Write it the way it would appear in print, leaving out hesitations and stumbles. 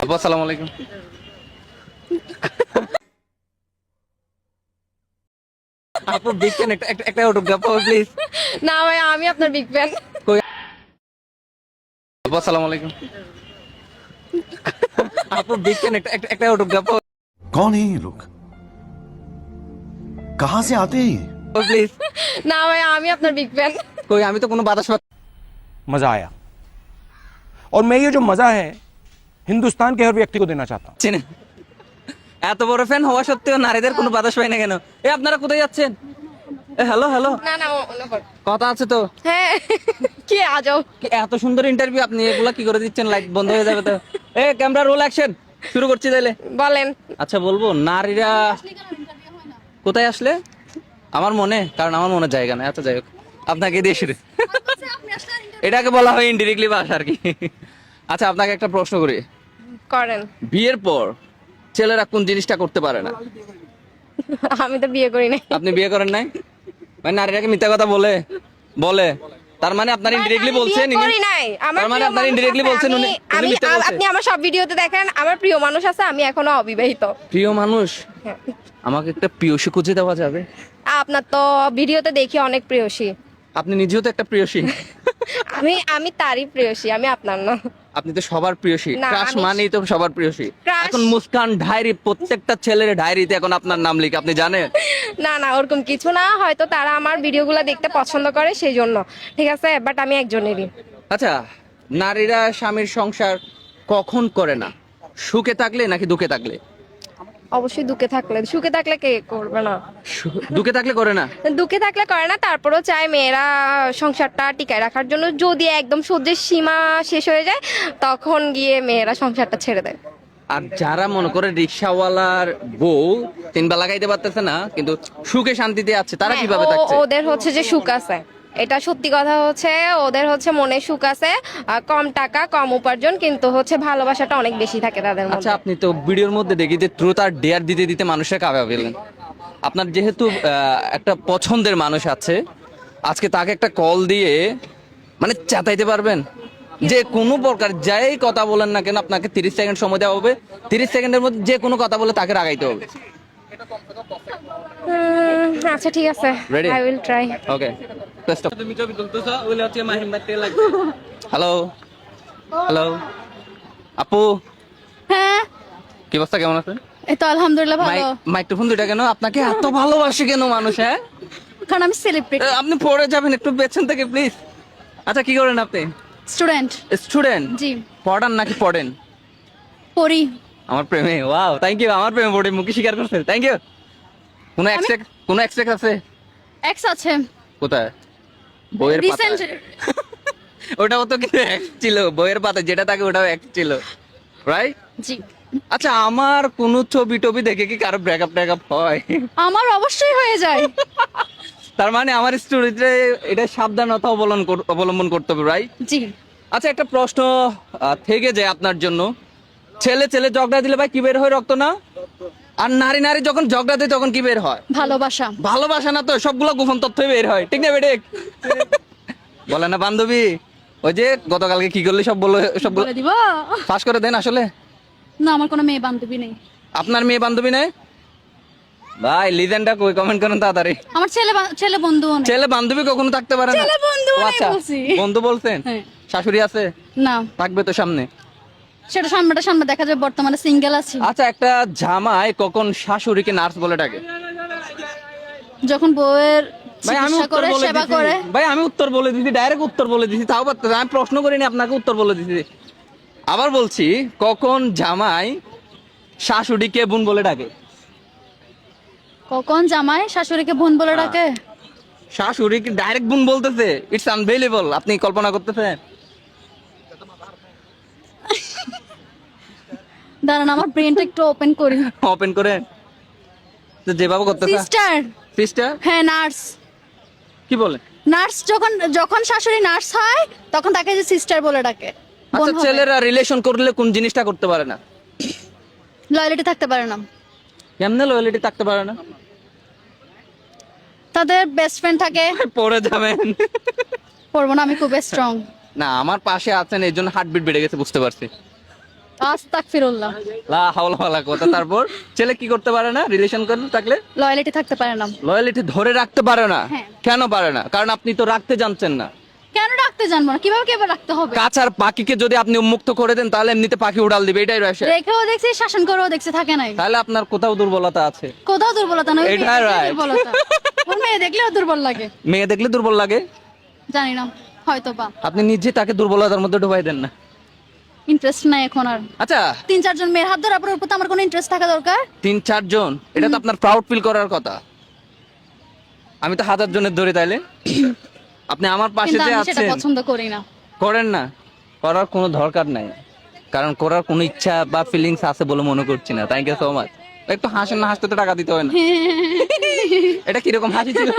আপু আসসালামু আলাইকুম। আপু বিগ ফ্যান, একটা অটোগ্রাফ প্লিজ। না ভাই, আমি আপনার বিগ ফ্যান। আপু আসসালামু আলাইকুম। আপু বিগ ফ্যান, একটা অটোগ্রাফ कौन है ये लोग? कहां से आते हैं ये? প্লিজ। না ভাই, আমি আপনার বিগ ফ্যান। কই আমি তো কোনো বাতাস मजा आया और मैं ये जो मजा है हिंदुस्तान के हर व्यक्ति को देना चाहता हूं। পাচ্ছি না। এত বড় ফ্যান হওয়া সত্ত্বেও নারীদের কোনো বাতাস পাই না কেন? আপনারা কোথায় যাচ্ছেন? হ্যালো হ্যালো, না না, অন্য কর। কথা আছে তো? হ্যাঁ, কি আজও। কি এত সুন্দর ইন্টারভিউ, আপনি এগুলা কি করে দিচ্ছেন? লাইট বন্ধ হয়ে যাবে তো। ক্যামেরা রোল অ্যাকশন, শুরু করছি তাইলে। বলেন। আচ্ছা বলবো, নারীরা কোথায় আসলে আমার মনে, কারণ আমার মনে জায়গা নাই। আচ্ছা যাই হোক, আপনাকে দিয়ে শুরু। এটাকে বলা হয় ইনডিরেক্টলি ভাষা আর কি। আচ্ছা আপনাকে একটা প্রশ্ন করি, করেন। বিয়ের পর ছেলেরা কোন জিনিসটা করতে পারে না? আমি তো বিয়ে করি নাই। আপনি বিয়ে করেন নাই মানে নারীরাকে মিথ্যা কথা বলে বলে, তার মানে আপনার ইনডিরেক্টলি আমি বলছেন বিয়ে করি নাই। আমার তার মানে প্রিয় আপনার মানুষ ইনডিরেক্টলি আছে। বলছেন উনি আমি মিথ্যা বলছে। আপনি আমার সব ভিডিওতে দেখেন, আমার প্রিয় মানুষ আছে, আমি এখনো অবিবাহিত। প্রিয় মানুষ, হ্যাঁ। আমাকে একটা প্রিয়সী খুঁজে দেওয়া যাবে? আপনার তো ভিডিওতে দেখি অনেক প্রিয়সী। আপনি নিজেও তো একটা প্রিয়সী। আমি আমি তারই প্রিয়সী, আমি আপনার না। আপনি তো সবার প্রিয়সী, না, ক্রাশ আমি- মানেই তো সবার প্রিয়সী। Crush- এখন মুস্কান ডায়েরি, প্রত্যেকটা ছেলের ডায়েরিতে এখন আপনার নাম লিখে, আপনি জানেন? না না, ওরকম কিছু না, হয়তো তারা আমার ভিডিওগুলো দেখতে পছন্দ করে সেই জন্য। ঠিক আছে, বাট আমি একজনেরই। আচ্ছা, নারীরা স্বামীর সংসার কখন করে না? সুখে থাকলে নাকি দুঃখে থাকলে? অবশ্যই দুঃখে থাকলে, সুখে থাকলে কে করবে না? দুঃখে থাকলে করে না। দুঃখে থাকলে করে না, তারপরেও চায় মেয়েরা সংসারটা টিকায় রাখার জন্য। যদি একদম সহ্যের সীমা শেষ হয়ে যায়, তখন গিয়ে মেয়েরা সংসারটা ছেড়ে দেয়। আর যারা মনে করে রিক্সাওয়ালার বউ তিন বেলা খাইতে পারতেছে না কিন্তু সুখে শান্তিতে আছে, তারা হ্যাঁ, কিভাবে থাকছে? ওদের হচ্ছে যে সুখ আছে, এটা সত্যি কথা। হচ্ছে ওদের হচ্ছে মনে সুখ আছে, কম টাকা কম উপার্জন, কিন্তু হচ্ছে ভালোবাসাটা অনেক বেশি থাকে তাদের আচ্ছা, মধ্যে। আপনি তো ভিডিওর মধ্যে দেখি যে ট্রুথ আর ডেয়ার দিতে দিতে মানুষের কাঁপা ফেলেন। আপনার যেহেতু একটা পছন্দের মানুষ আছে, আজকে তাকে একটা কল দিয়ে মানে চাতাইতে পারবেন যে কোনো প্রকার যাই কথা বলেন না কেন, আপনাকে 30 সেকেন্ড সময় দেওয়া হবে। 30 সেকেন্ডের মধ্যে যে কোনো কথা বলে তাকে রাগাইতে হবে। আচ্ছা ঠিক আছে, Ready? I will try. Okay, hello hello আপু, হ্যাঁ, কি অবস্থা, কেমন আছেন? এই তো আলহামদুলিল্লাহ ভালো। মাইক্রোফোন দুইটা কেন? আপনাকে এত ভালোবাসে কেন মানুষ? হ্যাঁ, কারণ আমি সেলিব্রিটি আপনি পড়ে যাবেন একটু পেছন থেকে প্লিজ। আচ্ছা কি করেন আপনি? স্টুডেন্ট। স্টুডেন্ট? জি, পড়ান নাকি পড়েন? পড়ি। আমার প্রেমে, ওয়াও, থ্যাংক ইউ। আমার প্রেমে পড়ে মুখে স্বীকার করছেন, থ্যাংক ইউ। কোনো এক্সট্রা আছে? এক্স আছে কোথায়? বইয়ের রিসেন্ট। পাতায়? ওটাও তো কিন্তু এক্স ছিল, বইয়ের পাতায় যেটা থাকে ওটাও এক্স ছিল, রাইট? জি, আচ্ছা, আমার কোন ছবি টবি দেখে কি কারো ব্রেকআপ হয়? আমার অবশ্যই হয়ে যায়। তার মানে আমার স্টোরিতে এটা সাবধানতা অবলম্বন করতে হবে, রাইট? জি, আচ্ছা, একটা প্রশ্ন থেকে যায় আপনার জন্য। ছেলে ছেলে ঝগড়া দিলে ভাই কি বের হয়? রক্ত না? আর নারী নারী যখন ঝগড়া দেয় তখন কি বের হয়? ভালোবাসা। ভালোবাসা না তো, সবগুলো গোপন তথ্যই বের হয়, ঠিক না বেঠিক? বলে না বান্ধবী, ওই যে গতকালকে কি করলে সবগুলো বলে দিব। ফাঁস করে দেন আসলে? না, আমার কোনো মেয়ে বান্ধবী নেই। আপনার মেয়ে বান্ধবী নেই? ভাই লিজেন্ডটা কই, কমেন্ট করেন তাড়াতাড়ি। আমার ছেলে বন্ধুও নেই। ছেলে বান্ধবী কখনো থাকতে পারে না? ছেলে বন্ধুও ও নেই আচ্ছা, বলছি। বন্ধু বলছেন? হ্যাঁ। শাশুড়ি আছে? না, থাকবে তো সামনে। সেটা সামনে দেখা যাবে। বর্তমানে সিঙ্গেল আছি। আচ্ছা, একটা জামাই কখন শাশুড়িকে নার্স বলে ডাকে? যখন বউয়ের ভাই আমি চিকিৎসা উত্তর করে, বলে সেবা দিছি, করে। ভাই আমি উত্তর বলে দিছি, ডাইরেক্ট উত্তর বলে দিছি, তাও পারতেন। আমি প্রশ্ন করিনি, আপনাকে উত্তর বলে দিছি। আবার বলছি, কখন জামাই শাশুড়িকে বোন বলে ডাকে? কখন জামাই শাশুড়িকে বোন বলে ডাকে? শাশুড়িকে ডাইরেক্ট বোন বলতেছে, ইটস আনবিলিভেবল। আপনি কল্পনা করতেছেন? দাঁড়ান, আমার ব্রেনটা একটু ওপেন করি। ওপেন করে তো যেভাবে করতেছে। সিস্টার। সিস্টার? হ্যাঁ, নার্স। কি বলে? নার্স যখন শাশুড়ি নার্স হয়, তখন তাকে যে সিস্টার বলে ডাকে। আচ্ছা, ছেলেরা রিলেশন করলে কোন জিনিসটা করতে পারে না? লয়ালিটি থাকতে পারে না। কেমনে লয়ালিটি থাকতে পারে না? তাদের বেস্ট ফ্রেন্ড থাকে। পড়ে যাবেন। পড়বো না, আমি খুব স্ট্রং। না, আমার পাশে আছেন এই জন্য হার্টবিট বেড়ে গেছে, বুঝতে পারছি। আস্তাগফিরুল্লাহ। লা হাওলা ওয়ালা কথা। তারপর ছেলে কি করতে পারে না রিলেশন করতে থাকলে? লয়ালিটি থাকতে পারে না। লয়ালিটি ধরে রাখতে পারে না। হ্যাঁ। কেন পারে না? কারণ আপনি তো রাখতে জানছেন না। কেন রাখতে জানবো না? কিভাবে কিভাবে রাখতে হবে? কাছার পাখিকে যদি আপনি উন্মুক্ত করে দেন তাহলে এমনিতে পাখি উড়াল দিবে, এটাই রয়েছে। রেখেও দেখছি, শাসন করেও দেখছি, থাকে নাই। তাহলে আপনার কোথাও দুর্বলতা আছে। কোথাও দুর্বলতা নয়, এটাই right. দুর্বলতা। ওর মেয়ে দেখলেও দুর্বল লাগে। মেয়ে দেখলে দুর্বল লাগে? জানি না, হয়তো বা। আপনি নিজে তাকে দুর্বলতার মধ্যে ঢুকাই দেন না। ইন্টারেস্ট নাই এখন আর। আচ্ছা, 3-4 জন মেয়ের হাত ধরার পর ওর প্রতি আমার কোনো ইন্টারেস্ট থাকা দরকার? 3-4 জন, এটা তো আপনার প্রাউড ফিল করার কথা। আমি তো 1000 জনের ধরে তাইলে আপনি আমার পাশে কিন্তু যে আমি সেটা আছেন পছন্দ করি না। করেন না, করার কোনো দরকার নাই, কারণ করার কোনো ইচ্ছা বা ফিলিংস আছে বলে মনে করছি না। Thank you so much. একটু হাসেন না, হাসতে তো টাকা দিতে হয় না। এটা কিরকম হাসি ছিল?